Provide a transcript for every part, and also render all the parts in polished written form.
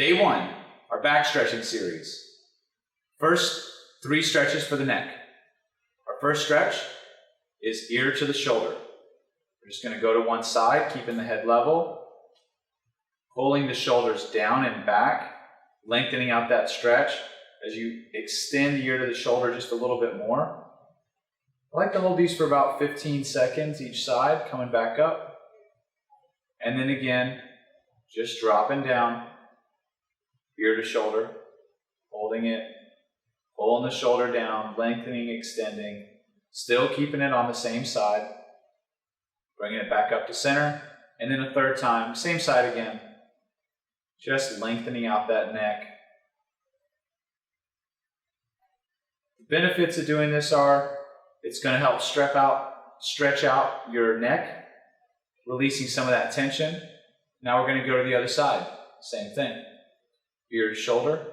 Day 1, our back stretching series. First, 3 stretches for the neck. Our first stretch is ear to the shoulder. We're just going to go to one side, keeping the head level, pulling the shoulders down and back, lengthening out that stretch as you extend the ear to the shoulder just a little bit more. I like to hold these for about 15 seconds each side, coming back up. And then again, just dropping down, ear to shoulder, holding it, pulling the shoulder down, lengthening, extending, still keeping it on the same side, bringing it back up to center, and then a third time, same side again, just lengthening out that neck. The benefits of doing this are, it's going to help stretch out your neck, releasing some of that tension. Now we're going to go to the other side, same thing. Ear to shoulder,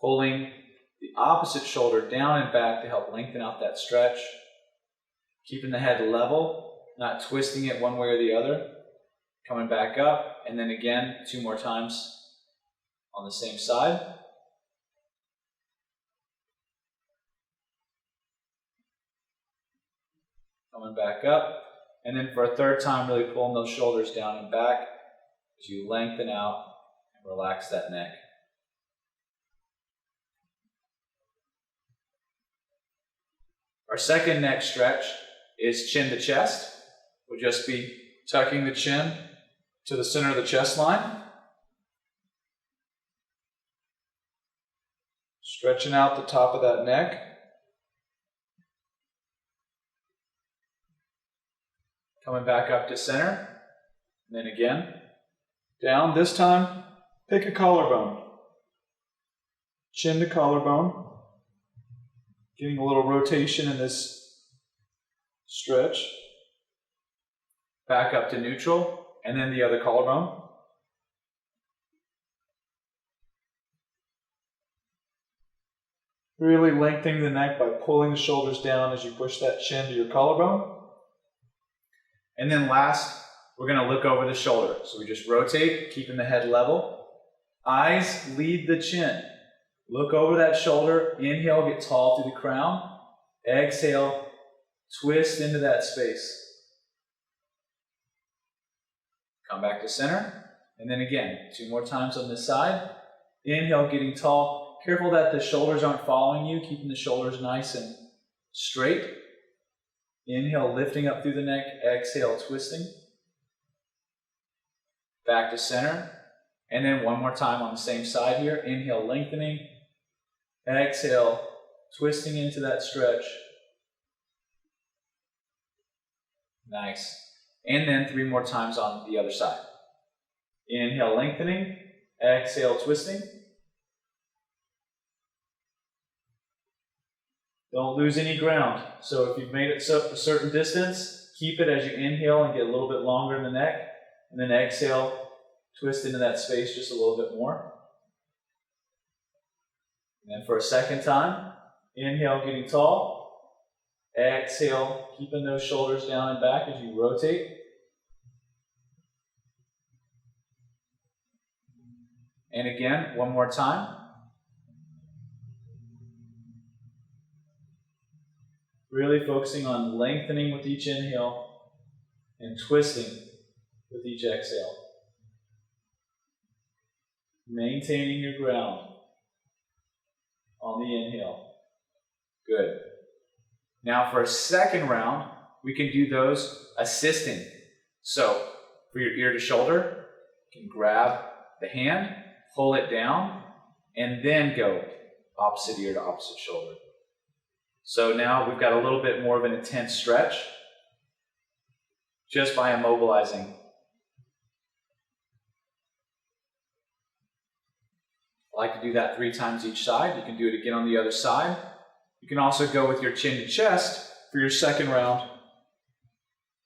pulling the opposite shoulder down and back to help lengthen out that stretch, keeping the head level, not twisting it one way or the other, coming back up, and then again 2 more times on the same side. Coming back up, and then for a third time really pulling those shoulders down and back as you lengthen out and relax that neck. Our second neck stretch is chin to chest. We'll just be tucking the chin to the center of the chest line. Stretching out the top of that neck. Coming back up to center. And then again, down. This time, pick a collarbone. Chin to collarbone. Getting a little rotation in this stretch. Back up to neutral, and then the other collarbone. Really lengthening the neck by pulling the shoulders down as you push that chin to your collarbone. And then last, we're going to look over the shoulder. So we just rotate, keeping the head level. Eyes lead the chin. Look over that shoulder. Inhale, get tall through the crown. Exhale, twist into that space. Come back to center. And then again, 2 more times on this side. Inhale, getting tall. Careful that the shoulders aren't following you, keeping the shoulders nice and straight. Inhale, lifting up through the neck. Exhale, twisting. Back to center. And then 1 more time on the same side here. Inhale, lengthening. Exhale, twisting into that stretch. Nice. And then 3 more times on the other side. Inhale, lengthening. Exhale, twisting. Don't lose any ground. So if you've made it a certain distance, keep it as you inhale and get a little bit longer in the neck. And then exhale, twist into that space just a little bit more. And then for a second time, inhale, getting tall. Exhale, keeping those shoulders down and back as you rotate. And again, 1 more time. Really focusing on lengthening with each inhale and twisting with each exhale. Maintaining your ground on the inhale. Good. Now for a second round, we can do those assisting. So for your ear to shoulder, you can grab the hand, pull it down, and then go opposite ear to opposite shoulder. So now we've got a little bit more of an intense stretch just by immobilizing. I like to do that 3 times each side. You can do it again on the other side. You can also go with your chin to chest for your second round.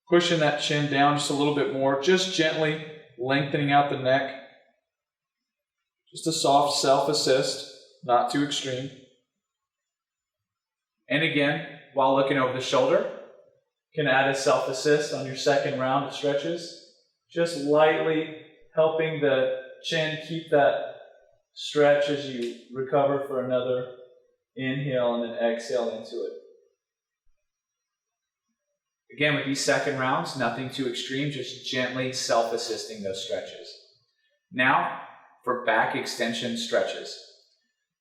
Pushing that chin down just a little bit more, just gently lengthening out the neck. Just a soft self-assist, not too extreme. And again, while looking over the shoulder, you can add a self-assist on your second round of stretches. Just lightly helping the chin keep that Stretch as you recover for another inhale and then exhale into it. Again, with these second rounds, nothing too extreme, just gently self-assisting those stretches. Now, for back extension stretches.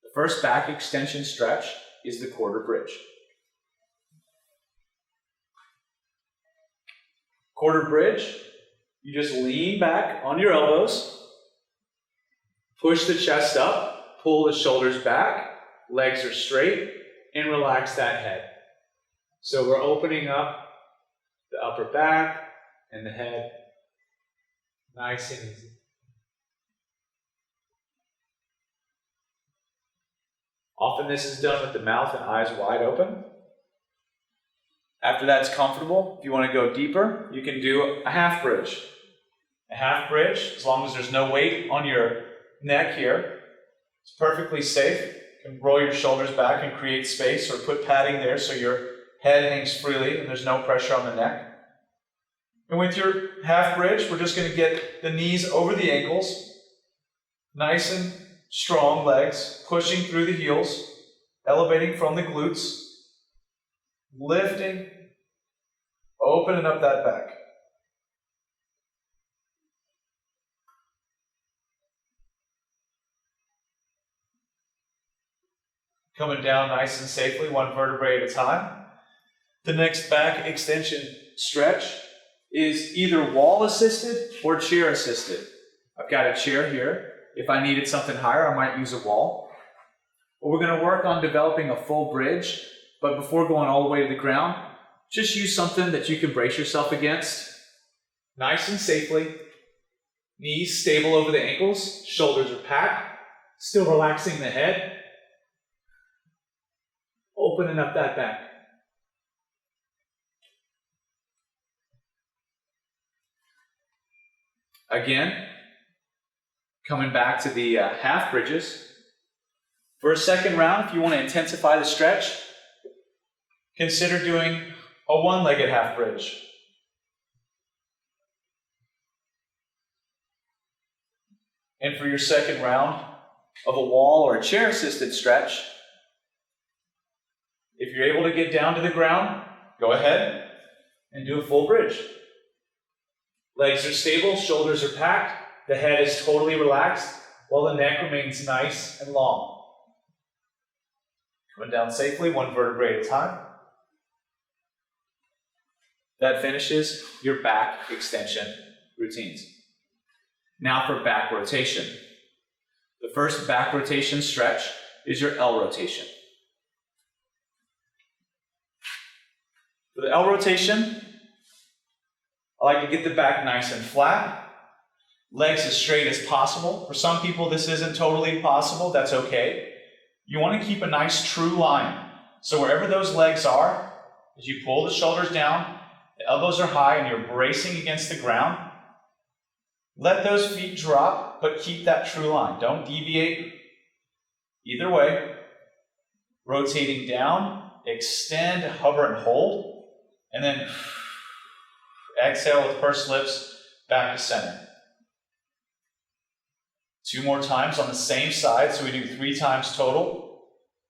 The first back extension stretch is the quarter bridge. Quarter bridge, you just lean back on your elbows, push the chest up, pull the shoulders back, legs are straight, and relax that head. So we're opening up the upper back and the head, nice and easy. Often this is done with the mouth and eyes wide open. After that's comfortable, if you want to go deeper, you can do a half bridge. A half bridge, as long as there's no weight on your neck here, it's perfectly safe. You can roll your shoulders back and create space, or put padding there so your head hangs freely and there's no pressure on the neck. And with your half bridge, we're just going to get the knees over the ankles, nice and strong legs, pushing through the heels, elevating from the glutes, lifting, opening up that back. Coming down nice and safely, one vertebrae at a time. The next back extension stretch is either wall assisted or chair assisted. I've got a chair here. If I needed something higher, I might use a wall. But we're going to work on developing a full bridge, but before going all the way to the ground, just use something that you can brace yourself against. Nice and safely. Knees stable over the ankles, shoulders are packed, still relaxing the head. Opening up that back. Again, coming back to the half bridges. For a second round, if you want to intensify the stretch, consider doing a one-legged half bridge. And for your second round of a wall or a chair-assisted stretch, if you're able to get down to the ground, go ahead and do a full bridge. Legs are stable, shoulders are packed, the head is totally relaxed, while the neck remains nice and long. Coming down safely, one vertebrae at a time. That finishes your back extension routines. Now for back rotation. The first back rotation stretch is your L rotation. For the L rotation, I like to get the back nice and flat, legs as straight as possible. For some people, this isn't totally possible. That's okay. You want to keep a nice true line. So wherever those legs are, as you pull the shoulders down, the elbows are high and you're bracing against the ground, let those feet drop, but keep that true line. Don't deviate either way. Rotating down, extend, hover, and hold. And then exhale with pursed lips, back to center. 2 more times on the same side, so we do 3 times total.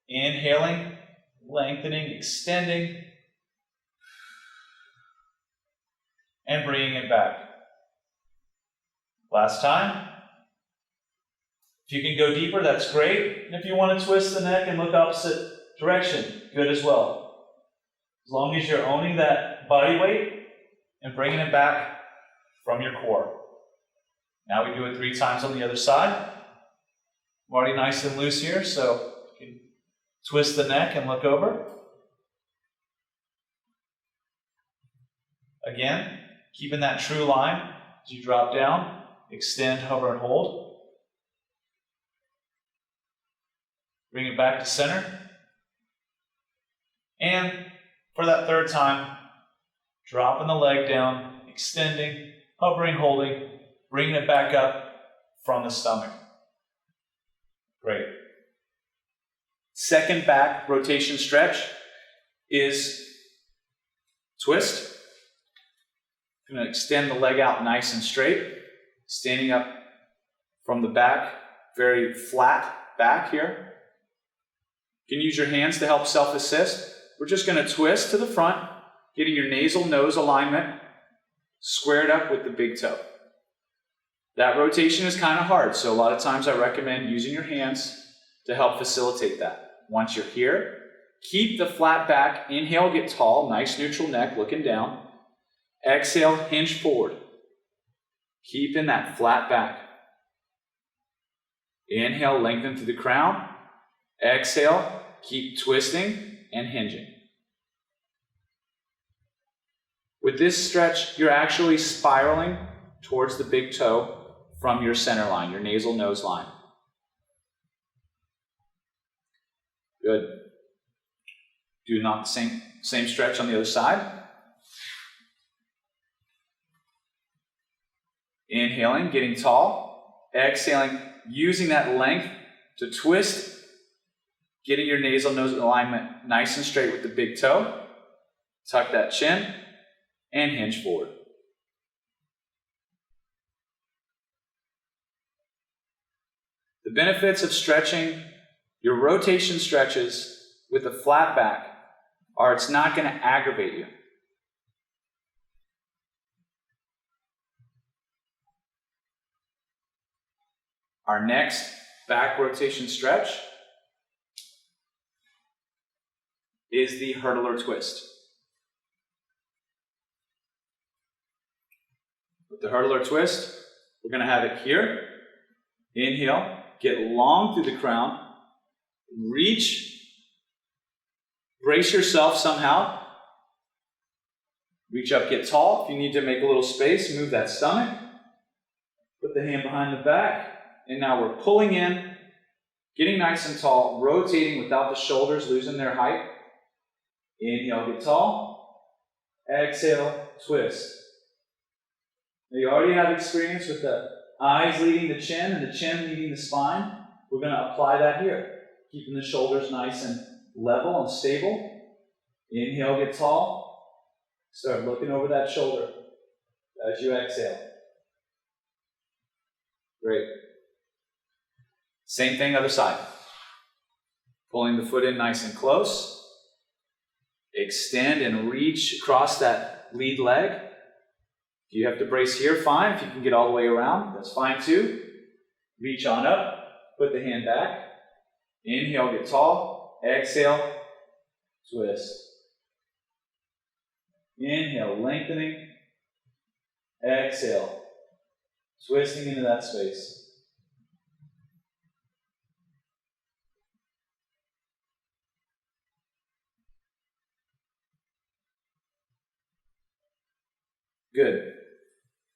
Inhaling, lengthening, extending, and bringing it back. Last time. If you can go deeper, that's great. And if you want to twist the neck and look opposite direction, good as well. As long as you're owning that body weight and bringing it back from your core. Now we do it 3 times on the other side. I'm already nice and loose here, so you can twist the neck and look over. Again, keeping that true line as you drop down, extend, hover, and hold. Bring it back to center. And for that 3rd time, dropping the leg down, extending, hovering, holding, bringing it back up from the stomach. Great. Second back rotation stretch is twist. I'm going to extend the leg out nice and straight, standing up from the back very flat back here. You can use your hands to help self-assist. We're just going to twist to the front, getting your nasal nose alignment squared up with the big toe. That rotation is kind of hard, so a lot of times I recommend using your hands to help facilitate that. Once you're here, keep the flat back. Inhale, get tall, nice neutral neck, looking down. Exhale, hinge forward. Keeping that flat back. Inhale, lengthen through the crown. Exhale, keep twisting and hinging. With this stretch, you're actually spiraling towards the big toe from your center line, your nasal nose line. Good. Do not the same stretch on the other side. Inhaling, getting tall. Exhaling, using that length to twist, getting your nasal nose alignment nice and straight with the big toe. Tuck that chin and hinge forward. The benefits of stretching your rotation stretches with a flat back are it's not going to aggravate you. Our next back rotation stretch is the hurdler twist. With the hurdler twist, we're going to have it here. Inhale, get long through the crown, reach, brace yourself somehow. Reach up, get tall. If you need to make a little space, move that stomach. Put the hand behind the back. And now we're pulling in, getting nice and tall, rotating without the shoulders losing their height. Inhale, get tall. Exhale, twist. Now you already have experience with the eyes leading the chin and the chin leading the spine. We're going to apply that here, keeping the shoulders nice and level and stable. Inhale, get tall. Start looking over that shoulder as you exhale. Great. Same thing, other side. Pulling the foot in nice and close. Extend and reach across that lead leg. If you have to brace here, fine. If you can get all the way around, that's fine too. Reach on up. Put the hand back. Inhale, get tall. Exhale, twist. Inhale, lengthening. Exhale, twisting into that space. Good.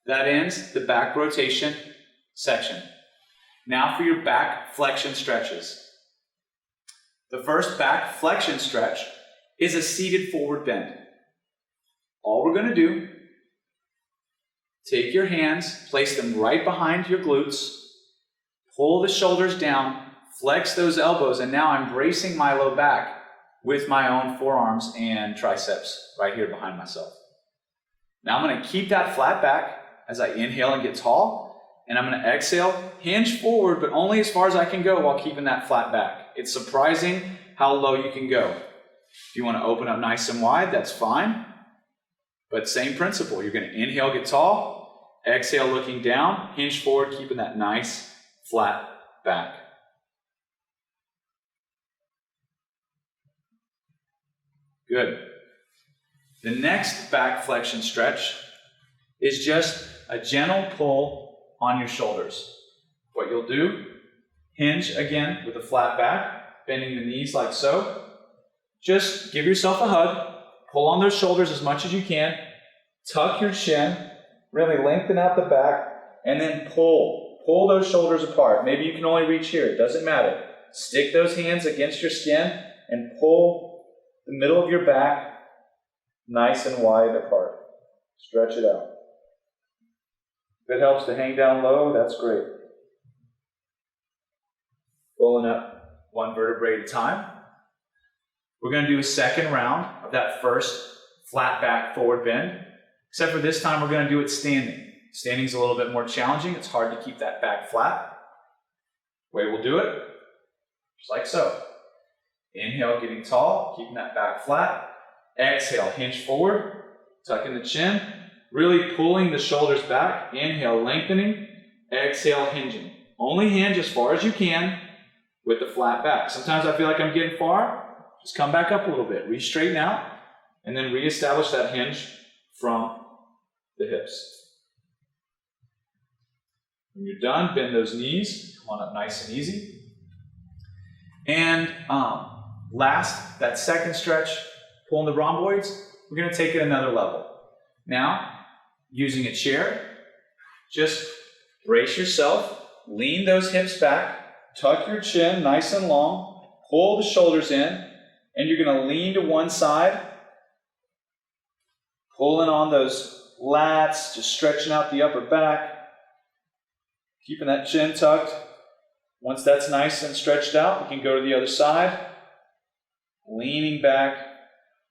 That ends the back rotation section. Now for your back flexion stretches. The first back flexion stretch is a seated forward bend. All we're going to do, take your hands, place them right behind your glutes, pull the shoulders down, flex those elbows, and now I'm bracing my low back with my own forearms and triceps right here behind myself. Now I'm going to keep that flat back as I inhale and get tall, and I'm going to exhale, hinge forward, but only as far as I can go while keeping that flat back. It's surprising how low you can go. If you want to open up nice and wide, that's fine. But same principle. You're going to inhale, get tall, exhale, looking down, hinge forward, keeping that nice flat back. Good. The next back flexion stretch is just a gentle pull on your shoulders. What you'll do, hinge again with a flat back, bending the knees like so. Just give yourself a hug, pull on those shoulders as much as you can, tuck your chin, really lengthen out the back, and then pull. Pull those shoulders apart. Maybe you can only reach here, it doesn't matter. Stick those hands against your skin and pull the middle of your back nice and wide apart. Stretch it out. If it helps to hang down low, that's great. Pulling up one vertebrae at a time. We're going to do a second round of that first flat back forward bend, except for this time we're going to do it standing. Standing is a little bit more challenging. It's hard to keep that back flat. way we'll do it, just like so. Inhale, getting tall, keeping that back flat. Exhale, hinge forward, tucking the chin, really pulling the shoulders back. Inhale, lengthening. Exhale, hinging. Only hinge as far as you can with the flat back. Sometimes I feel like I'm getting far. Just come back up a little bit. Re-straighten out, and then re-establish that hinge from the hips. When you're done, bend those knees. Come on up nice and easy. And last, that second stretch, pulling the rhomboids, we're going to take it another level. Now, using a chair, just brace yourself, lean those hips back, tuck your chin nice and long, pull the shoulders in, and you're going to lean to one side, pulling on those lats, just stretching out the upper back, keeping that chin tucked. Once that's nice and stretched out, we can go to the other side, leaning back.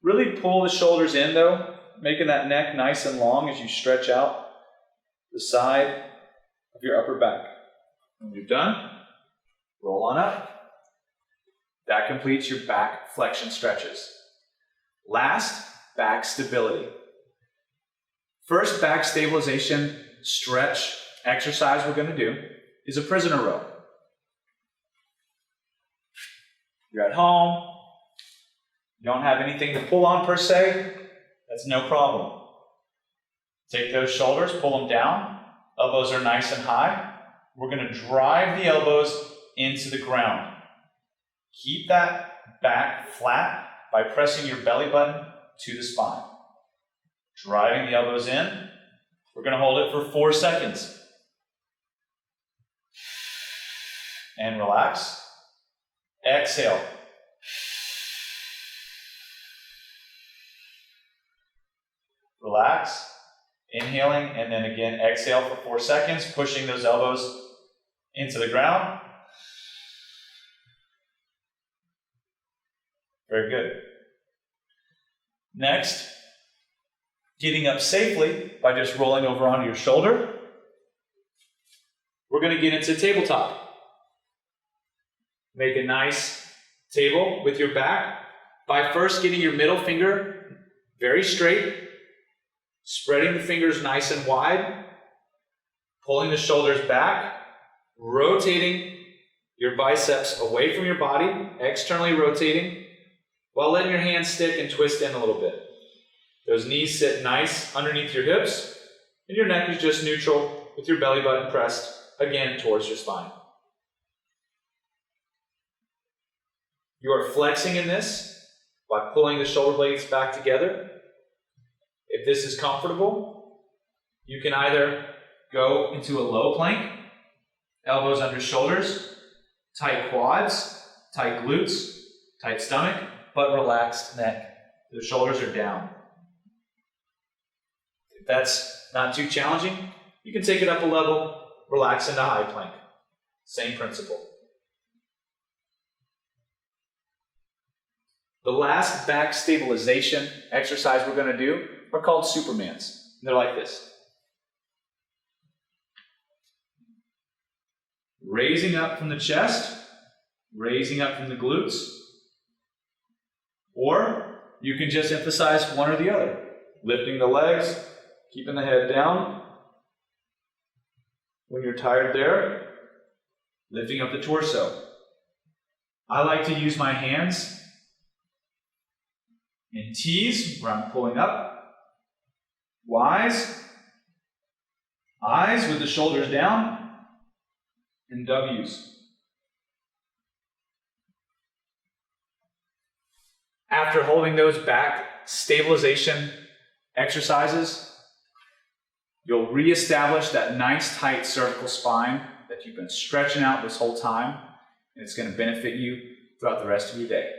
Really pull the shoulders in though, making that neck nice and long as you stretch out the side of your upper back. When you're done, roll on up. That completes your back flexion stretches. Last, back stability. First back stabilization stretch exercise we're going to do is a prisoner row. You're at home, you don't have anything to pull on per se, that's no problem. Take those shoulders, pull them down, elbows are nice and high. We're going to drive the elbows into the ground. Keep that back flat by pressing your belly button to the spine. Driving the elbows in. We're going to hold it for 4 seconds. And relax. Exhale. Relax. Inhaling, and then again exhale for 4 seconds, pushing those elbows into the ground. Very good. Next, getting up safely by just rolling over onto your shoulder. We're going to get into tabletop. Make a nice table with your back by first getting your middle finger very straight, spreading the fingers nice and wide, pulling the shoulders back, rotating your biceps away from your body, externally rotating, while letting your hands stick and twist in a little bit. Those knees sit nice underneath your hips, and your neck is just neutral with your belly button pressed again towards your spine. You are flexing in this by pulling the shoulder blades back together. If this is comfortable, you can either go into a low plank, elbows under shoulders, tight quads, tight glutes, tight stomach, but relaxed neck. The shoulders are down. If that's not too challenging, you can take it up a level, relax into high plank. Same principle. The last back stabilization exercise we're going to do are called Supermans. They're like this. Raising up from the chest, raising up from the glutes, or you can just emphasize one or the other. Lifting the legs, keeping the head down. When you're tired there, lifting up the torso. I like to use my hands in T's, where I'm pulling up. Y's, I's with the shoulders down, and W's. After holding those back stabilization exercises, you'll reestablish that nice tight cervical spine that you've been stretching out this whole time, and it's going to benefit you throughout the rest of your day.